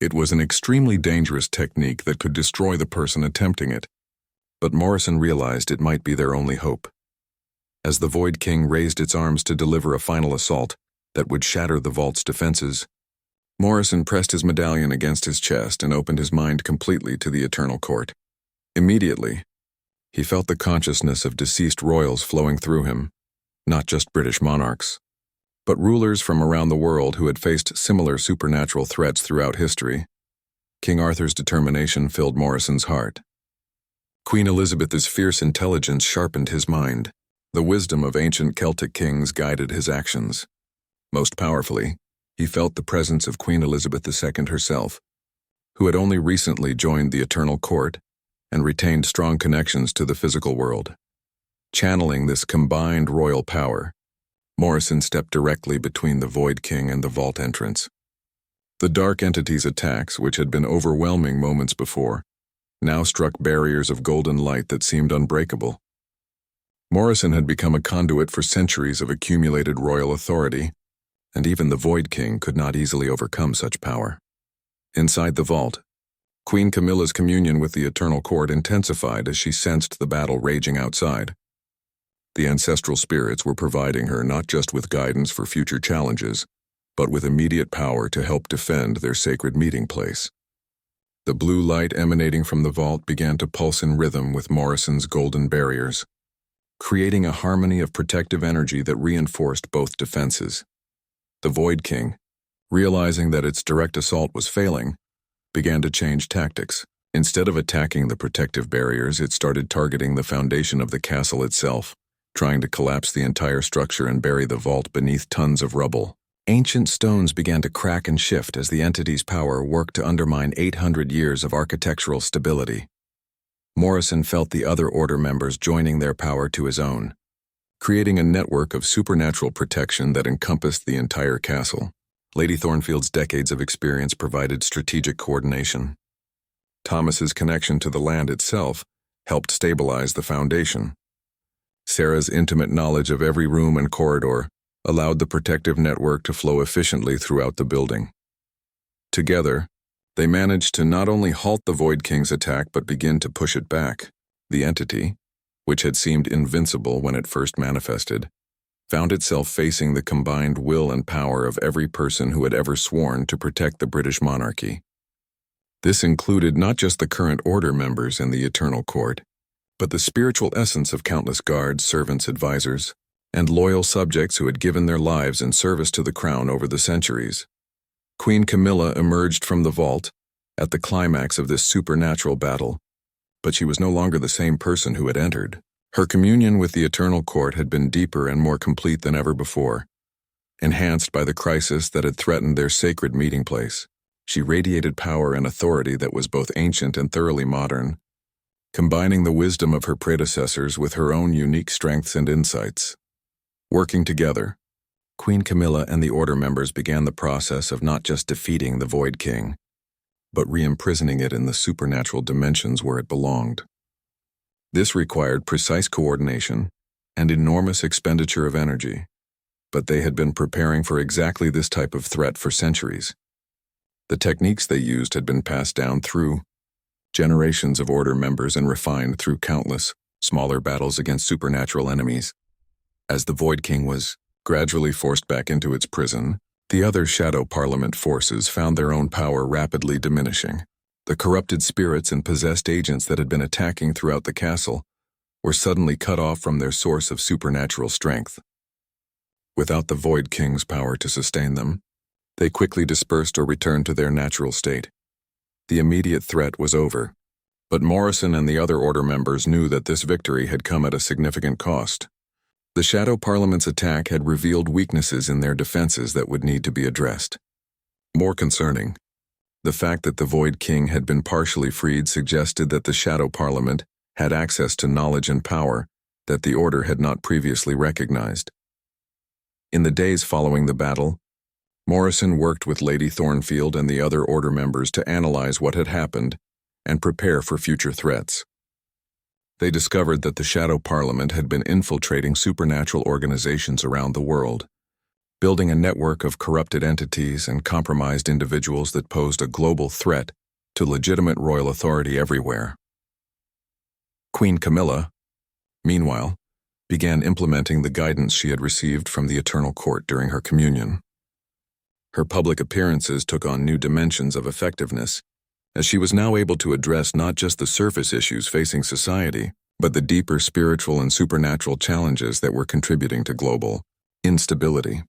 It was an extremely dangerous technique that could destroy the person attempting it, but Morrison realized it might be their only hope. As the Void King raised its arms to deliver a final assault that would shatter the vault's defenses, Morrison pressed his medallion against his chest and opened his mind completely to the Eternal Court. Immediately, he felt the consciousness of deceased royals flowing through him, not just British monarchs, but rulers from around the world who had faced similar supernatural threats throughout history. King Arthur's determination filled Morrison's heart. Queen Elizabeth's fierce intelligence sharpened his mind. The wisdom of ancient Celtic kings guided his actions. Most powerfully, he felt the presence of Queen Elizabeth II herself, who had only recently joined the Eternal Court and retained strong connections to the physical world. Channeling this combined royal power, Morrison stepped directly between the Void King and the vault entrance. The dark entity's attacks, which had been overwhelming moments before, now struck barriers of golden light that seemed unbreakable. Morrison had become a conduit for centuries of accumulated royal authority, and even the Void King could not easily overcome such power. Inside the vault, Queen Camilla's communion with the Eternal Court intensified as she sensed the battle raging outside. The ancestral spirits were providing her not just with guidance for future challenges, but with immediate power to help defend their sacred meeting place. The blue light emanating from the vault began to pulse in rhythm with Morrison's golden barriers, creating a harmony of protective energy that reinforced both defenses. The Void King, realizing that its direct assault was failing, began to change tactics. Instead of attacking the protective barriers, it started targeting the foundation of the castle itself, trying to collapse the entire structure and bury the vault beneath tons of rubble. Ancient stones began to crack and shift as the entity's power worked to undermine 800 years of architectural stability. Morrison felt the other Order members joining their power to his own, creating a network of supernatural protection that encompassed the entire castle. Lady Thornfield's decades of experience provided strategic coordination. Thomas's connection to the land itself helped stabilize the foundation. Sarah's intimate knowledge of every room and corridor allowed the protective network to flow efficiently throughout the building. Together, they managed to not only halt the Void King's attack but begin to push it back. The entity, which had seemed invincible when it first manifested, found itself facing the combined will and power of every person who had ever sworn to protect the British monarchy. This included not just the current order members and the Eternal Court, but the spiritual essence of countless guards, servants, advisors, and loyal subjects who had given their lives in service to the crown over the centuries. Queen Camilla emerged from the vault at the climax of this supernatural battle, but she was no longer the same person who had entered. Her communion with the Eternal Court had been deeper and more complete than ever before. Enhanced by the crisis that had threatened their sacred meeting place, she radiated power and authority that was both ancient and thoroughly modern, combining the wisdom of her predecessors with her own unique strengths and insights. Working together, Queen Camilla and the Order members began the process of not just defeating the Void King, but re-imprisoning it in the supernatural dimensions where it belonged. This required precise coordination and enormous expenditure of energy, but they had been preparing for exactly this type of threat for centuries. The techniques they used had been passed down through generations of Order members and refined through countless, smaller battles against supernatural enemies. As the Void King was gradually forced back into its prison, the other Shadow Parliament forces found their own power rapidly diminishing. The corrupted spirits and possessed agents that had been attacking throughout the castle were suddenly cut off from their source of supernatural strength. Without the Void King's power to sustain them, they quickly dispersed or returned to their natural state. The immediate threat was over, but Morrison and the other Order members knew that this victory had come at a significant cost. The Shadow Parliament's attack had revealed weaknesses in their defenses that would need to be addressed. More concerning, the fact that the Void King had been partially freed suggested that the Shadow Parliament had access to knowledge and power that the Order had not previously recognized. In the days following the battle, Morrison worked with Lady Thornfield and the other Order members to analyze what had happened and prepare for future threats. They discovered that the Shadow Parliament had been infiltrating supernatural organizations around the world, building a network of corrupted entities and compromised individuals that posed a global threat to legitimate royal authority everywhere. Queen Camilla, meanwhile, began implementing the guidance she had received from the Eternal Court during her communion. Her public appearances took on new dimensions of effectiveness, as she was now able to address not just the surface issues facing society, but the deeper spiritual and supernatural challenges that were contributing to global instability.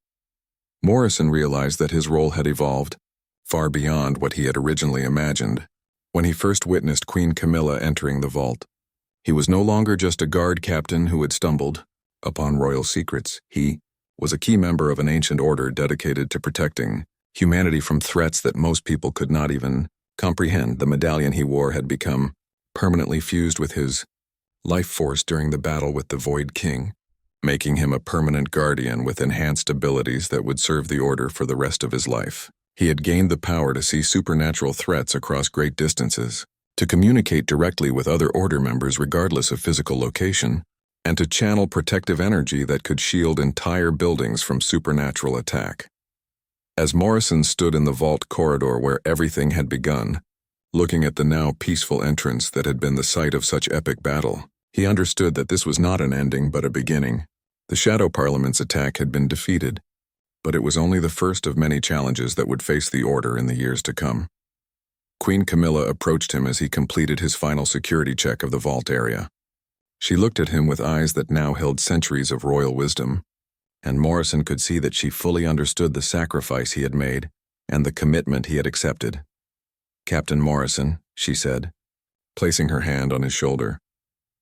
Morrison realized that his role had evolved far beyond what he had originally imagined. When he first witnessed Queen Camilla entering the vault, he was no longer just a guard captain who had stumbled upon royal secrets. He was a key member of an ancient order dedicated to protecting humanity from threats that most people could not even comprehend. The medallion he wore had become permanently fused with his life force during the battle with the Void King, making him a permanent guardian with enhanced abilities that would serve the Order for the rest of his life. He had gained the power to see supernatural threats across great distances, to communicate directly with other Order members regardless of physical location, and to channel protective energy that could shield entire buildings from supernatural attack. As Morrison stood in the vault corridor where everything had begun, looking at the now peaceful entrance that had been the site of such epic battle, he understood that this was not an ending but a beginning. The Shadow Parliament's attack had been defeated, but it was only the first of many challenges that would face the Order in the years to come. Queen Camilla approached him as he completed his final security check of the vault area. She looked at him with eyes that now held centuries of royal wisdom, and Morrison could see that she fully understood the sacrifice he had made and the commitment he had accepted. "Captain Morrison," she said, placing her hand on his shoulder,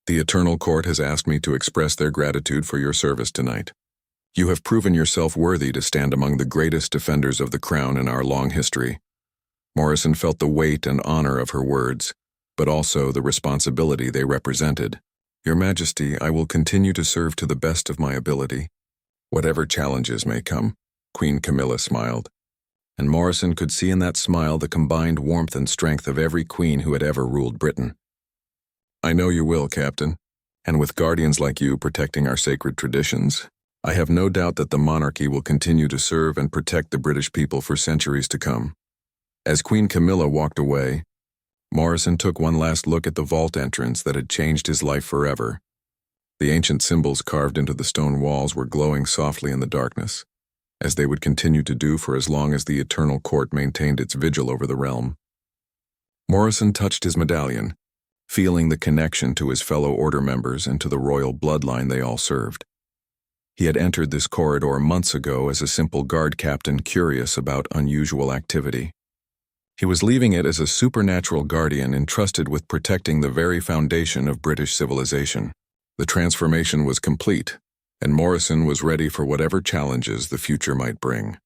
"the Eternal Court has asked me to express their gratitude for your service tonight. You have proven yourself worthy to stand among the greatest defenders of the crown in our long history." Morrison felt the weight and honor of her words, but also the responsibility they represented. "Your Majesty, I will continue to serve to the best of my ability, whatever challenges may come," Queen Camilla smiled. And Morrison could see in that smile the combined warmth and strength of every queen who had ever ruled Britain. "I know you will, Captain, and with guardians like you protecting our sacred traditions, I have no doubt that the monarchy will continue to serve and protect the British people for centuries to come." As Queen Camilla walked away, Morrison took one last look at the vault entrance that had changed his life forever. The ancient symbols carved into the stone walls were glowing softly in the darkness, as they would continue to do for as long as the Eternal Court maintained its vigil over the realm. Morrison touched his medallion, feeling the connection to his fellow order members and to the royal bloodline they all served. He had entered this corridor months ago as a simple guard captain curious about unusual activity. He was leaving it as a supernatural guardian entrusted with protecting the very foundation of British civilization. The transformation was complete, and Morrison was ready for whatever challenges the future might bring.